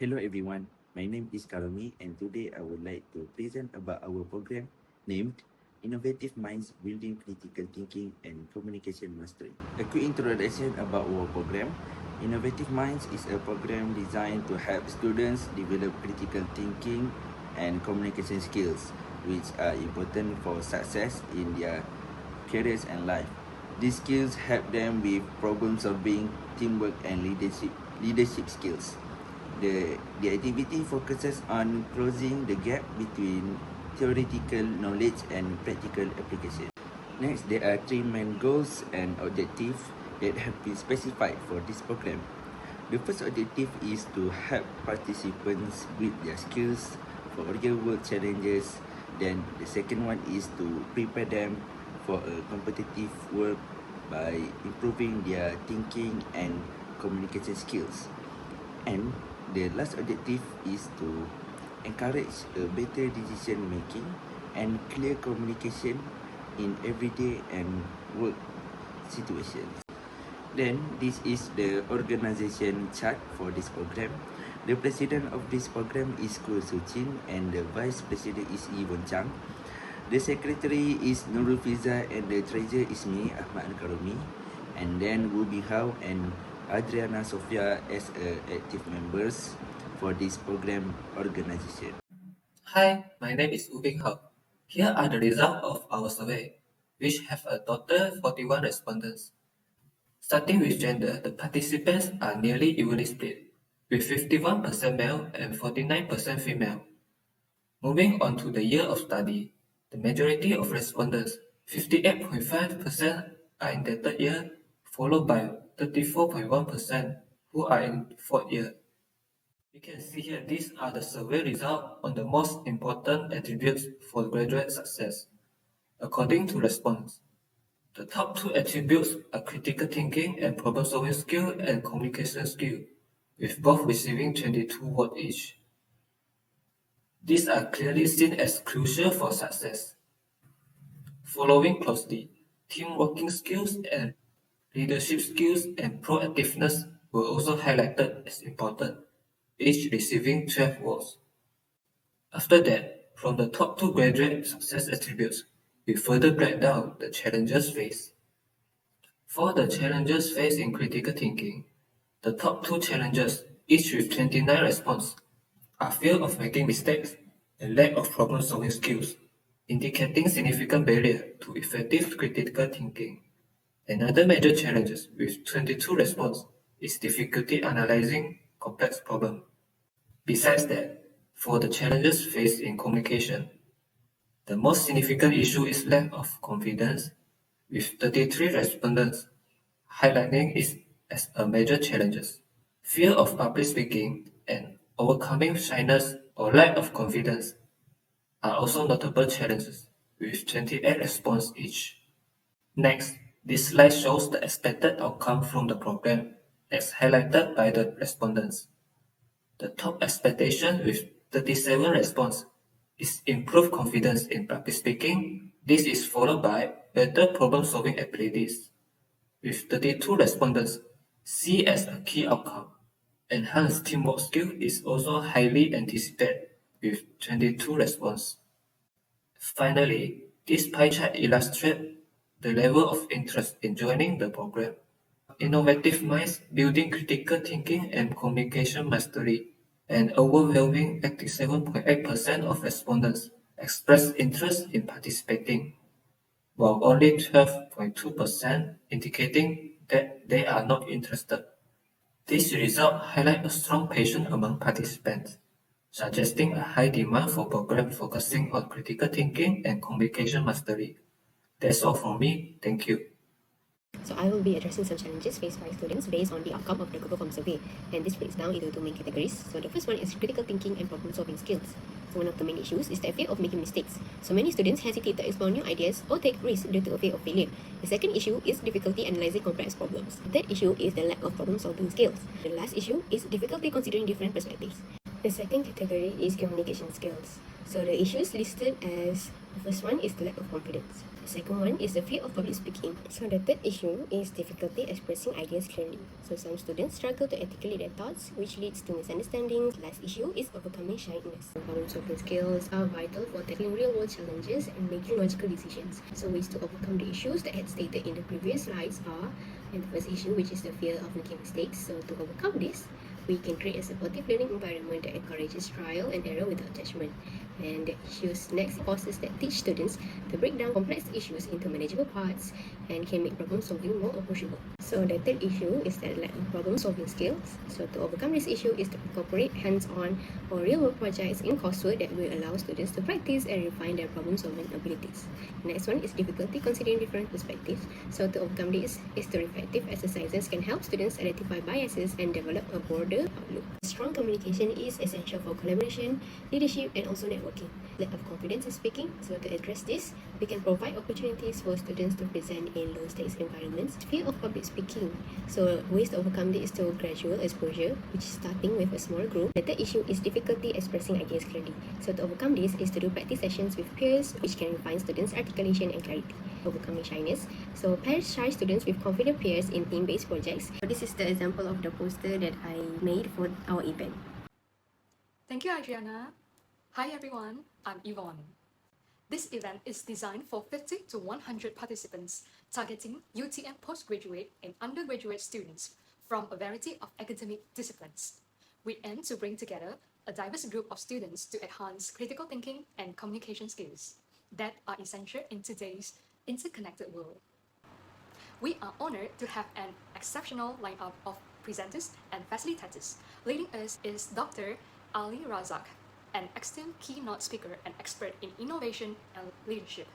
Hello everyone, my name is Alkaromi and today I would like to present about our program named Innovative Minds Building Critical Thinking and Communication Mastery. A quick introduction about our program. Innovative Minds is a program designed to help students develop critical thinking and communication skills which are important for success in their careers and life. These skills help them with problem solving, teamwork and leadership skills. The activity focuses on closing the gap between theoretical knowledge and practical application. Next, there are three main goals and objectives that have been specified for this program. The first objective is to help participants build their skills for real-world challenges. Then the second one is to prepare them for a competitive world by improving their thinking and communication skills. And the last objective is to encourage a better decision making and clear communication in everyday and work situations. Then this is the organization chart for this program. The president of this program is Khoo and the vice president is Yvonne Chang. The secretary is Nurul Fildza and the treasurer is me, Ahmad Alkaromi. And then Bing Hao and Adriana Sofea as active members for this program organization. Hi, my name is Bing Hao. Here are the results of our survey, which have a total 41 respondents. Starting with gender, the participants are nearly evenly split, with 51% male and 49% female. Moving on to the year of study, the majority of respondents, 58.5%, are in their third year, followed by 34.1% who are in fourth year. You can see here these are the survey results on the most important attributes for graduate success. According to response, the top two attributes are critical thinking and problem-solving skill and communication skill, with both receiving 22 votes each. These are clearly seen as crucial for success. Following closely, team working skills and leadership skills and proactiveness were also highlighted as important, each receiving 12 votes. After that, from the top two graduate success attributes, we further break down the challenges faced. For the challenges faced in critical thinking, the top two challenges, each with 29 responses, are fear of making mistakes and lack of problem-solving skills, indicating significant barrier to effective critical thinking. Another major challenge with 22 responses is difficulty analyzing complex problems. Besides that, for the challenges faced in communication, the most significant issue is lack of confidence, with 33 respondents highlighting it as a major challenge. Fear of public speaking and overcoming shyness or lack of confidence are also notable challenges, with 28 responses each. Next, this slide shows the expected outcome from the program, as highlighted by the respondents. The top expectation with 37 response is improved confidence in public speaking. This is followed by better problem-solving abilities. With 32 respondents, see as a key outcome. Enhanced teamwork skill is also highly anticipated with 22 response. Finally, this pie chart illustrates the level of interest in joining the program. Innovative minds building critical thinking and communication mastery. An overwhelming 87.8% of respondents expressed interest in participating, while only 12.2% indicating that they are not interested. These results highlight a strong passion among participants, suggesting a high demand for programs focusing on critical thinking and communication mastery. That's all from me. Thank you. So I will be addressing some challenges faced by students based on the outcome of the Google Form survey, and this breaks down into two main categories. So the first one is critical thinking and problem-solving skills. So one of the main issues is the fear of making mistakes. So many students hesitate to explore new ideas or take risks due to a fear of failure. The second issue is difficulty analyzing complex problems. The third issue is the lack of problem-solving skills. The last issue is difficulty considering different perspectives. The second category is communication skills. So the issues listed as The first one is the lack of confidence. The second one is the fear of public speaking. So the third issue is difficulty expressing ideas clearly. So some students struggle to articulate their thoughts, which leads to misunderstandings. Last issue is overcoming shyness. Problem-solving skills are vital for tackling real-world challenges and making logical decisions. So ways to overcome the issues that I had stated in the previous slides are, and the first issue, which is the fear of making mistakes. So to overcome this, we can create a supportive learning environment that encourages trial and error without judgment. And the issues next, courses that teach students to break down complex issues into manageable parts and can make problem solving more approachable. So the third issue is that lack of problem solving skills. So to overcome this issue is to incorporate hands-on or real-world projects in coursework that will allow students to practice and refine their problem solving abilities. Next one is difficulty considering different perspectives. So to overcome this is to reflective exercises can help students identify biases and develop a broader outlook. Strong communication is essential for collaboration, leadership, and also networking. Lack of confidence in speaking. So to address this, we can provide opportunities for students to present in low-stakes environments. Fear of public speaking. So ways to overcome this is through gradual exposure, which is starting with a small group. The third issue is difficulty expressing ideas clearly. So to overcome this is to do practice sessions with peers, which can refine students' articulation and clarity. Overcoming shyness. So pair shy students with confident peers in team-based projects. So this is the example of the poster that I made for our event. Thank you, Adriana. Hi everyone, I'm Yvonne. This event is designed for 50 to 100 participants, targeting UTM postgraduate and undergraduate students from a variety of academic disciplines. We aim to bring together a diverse group of students to enhance critical thinking and communication skills that are essential in today's interconnected world. We are honored to have an exceptional lineup of presenters and facilitators. Leading us is Dr. Ali Razak, an esteemed keynote speaker and expert in innovation and leadership.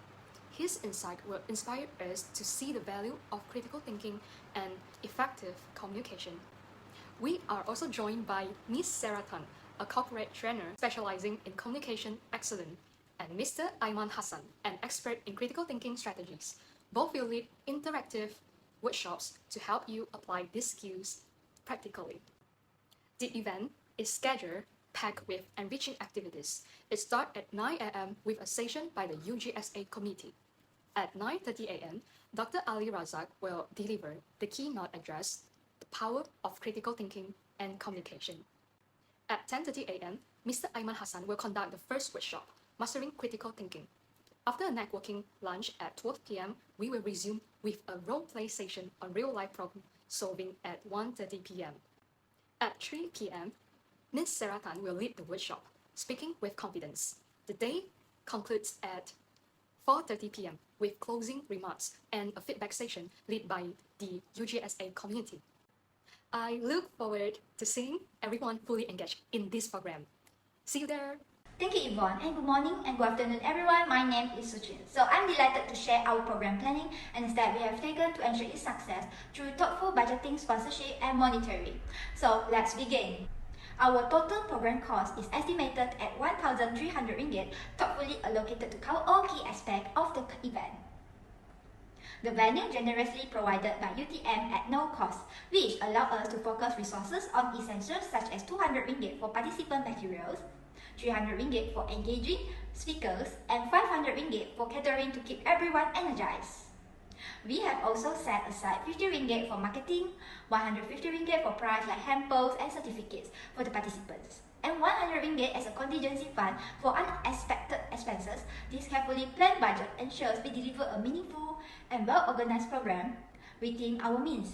His insight will inspire us to see the value of critical thinking and effective communication. We are also joined by Ms. Sarah Tan, a corporate trainer specializing in communication excellence, and Mr. Aiman Hassan, an expert in critical thinking strategies. Both will lead interactive workshops to help you apply these skills practically. The event is scheduled packed with enriching activities. It starts at 9 a.m. with a session by the UGSA committee. At 9:30 a.m., Dr. Ali Razak will deliver the keynote address, The Power of Critical Thinking and Communication. At 10:30 a.m., Mr. Aiman Hassan will conduct the first workshop, Mastering Critical Thinking. After a networking lunch at 12 p.m., we will resume with a role-play session on real-life problem solving at 1:30 p.m. At 3 p.m., Ms. Sarah Tan will lead the workshop, Speaking with Confidence. The day concludes at 4:30 p.m. with closing remarks and a feedback session led by the UGSA community. I look forward to seeing everyone fully engaged in this program. See you there! Thank you, Yvonne, and good morning and good afternoon, everyone. My name is Suchin. So I'm delighted to share our program planning and the steps we have taken to ensure its success through thoughtful budgeting, sponsorship, and monitoring. So let's begin. Our total program cost is estimated at 1,300 ringgit, thoughtfully allocated to cover all key aspects of the event. The venue generously provided by UTM at no cost, which allow us to focus resources on essentials such as 200 ringgit for participant materials, 300 ringgit for engaging speakers, and 500 ringgit for catering to keep everyone energized. We have also set aside 50 ringgit for marketing, 150 ringgit for prize like hampers and certificates for the participants, and 100 ringgit as a contingency fund for unexpected expenses. This carefully planned budget ensures we deliver a meaningful and well-organized program within our means.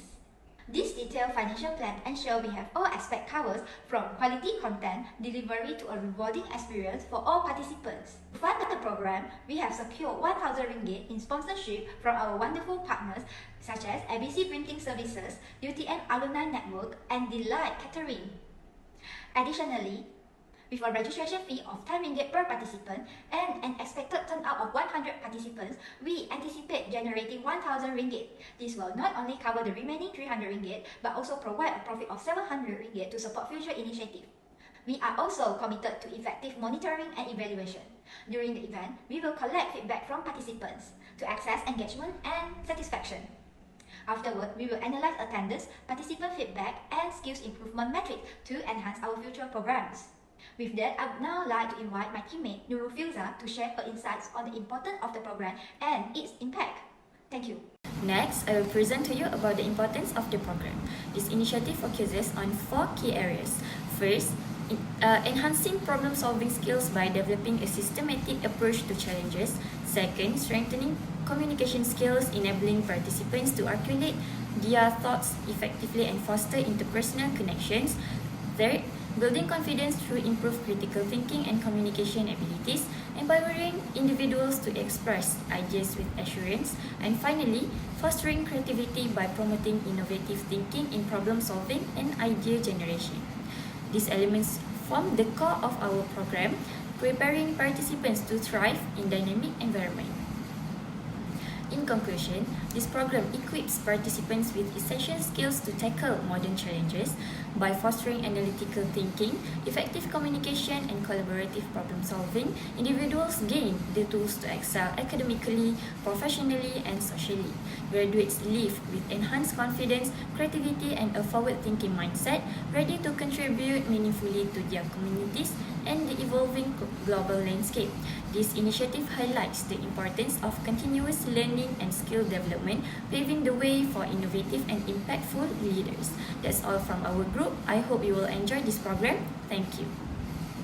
This detailed financial plan ensures we have all aspects covered, from quality content delivery to a rewarding experience for all participants. To fund the program, we have secured 1,000 ringgit in sponsorship from our wonderful partners such as ABC Printing Services, UTM Alumni Network, and Delight Catering. Additionally, with a registration fee of 10 ringgit per participant and an expected turnout of 100 participants, we anticipate generating 1,000 ringgit. This will not only cover the remaining 300 ringgit, but also provide a profit of 700 ringgit to support future initiatives. We are also committed to effective monitoring and evaluation. During the event, we will collect feedback from participants to assess engagement and satisfaction. Afterward, we will analyze attendance, participant feedback, and skills improvement metrics to enhance our future programs. With that, I would now like to invite my teammate Nurul Fildza to share her insights on the importance of the program and its impact. Thank you. Next, I will present to you about the importance of the program. This initiative focuses on 4 key areas. First, enhancing problem-solving skills by developing a systematic approach to challenges. Second, strengthening communication skills, enabling participants to articulate their thoughts effectively and foster interpersonal connections. Third, building confidence through improved critical thinking and communication abilities, empowering individuals to express ideas with assurance. And finally, fostering creativity by promoting innovative thinking in problem solving and idea generation. These elements form the core of our program, preparing participants to thrive in dynamic environment. In conclusion, this program equips participants with essential skills to tackle modern challenges by fostering analytical thinking, effective communication, and collaborative problem solving. Individuals gain the tools to excel academically, professionally, and socially. Graduates leave with enhanced confidence, creativity, and a forward-thinking mindset, ready to contribute meaningfully to their communities and the evolving global landscape. This initiative highlights the importance of continuous learning and skill development, paving the way for innovative and impactful leaders. That's all from our group. I hope you will enjoy this program. Thank you.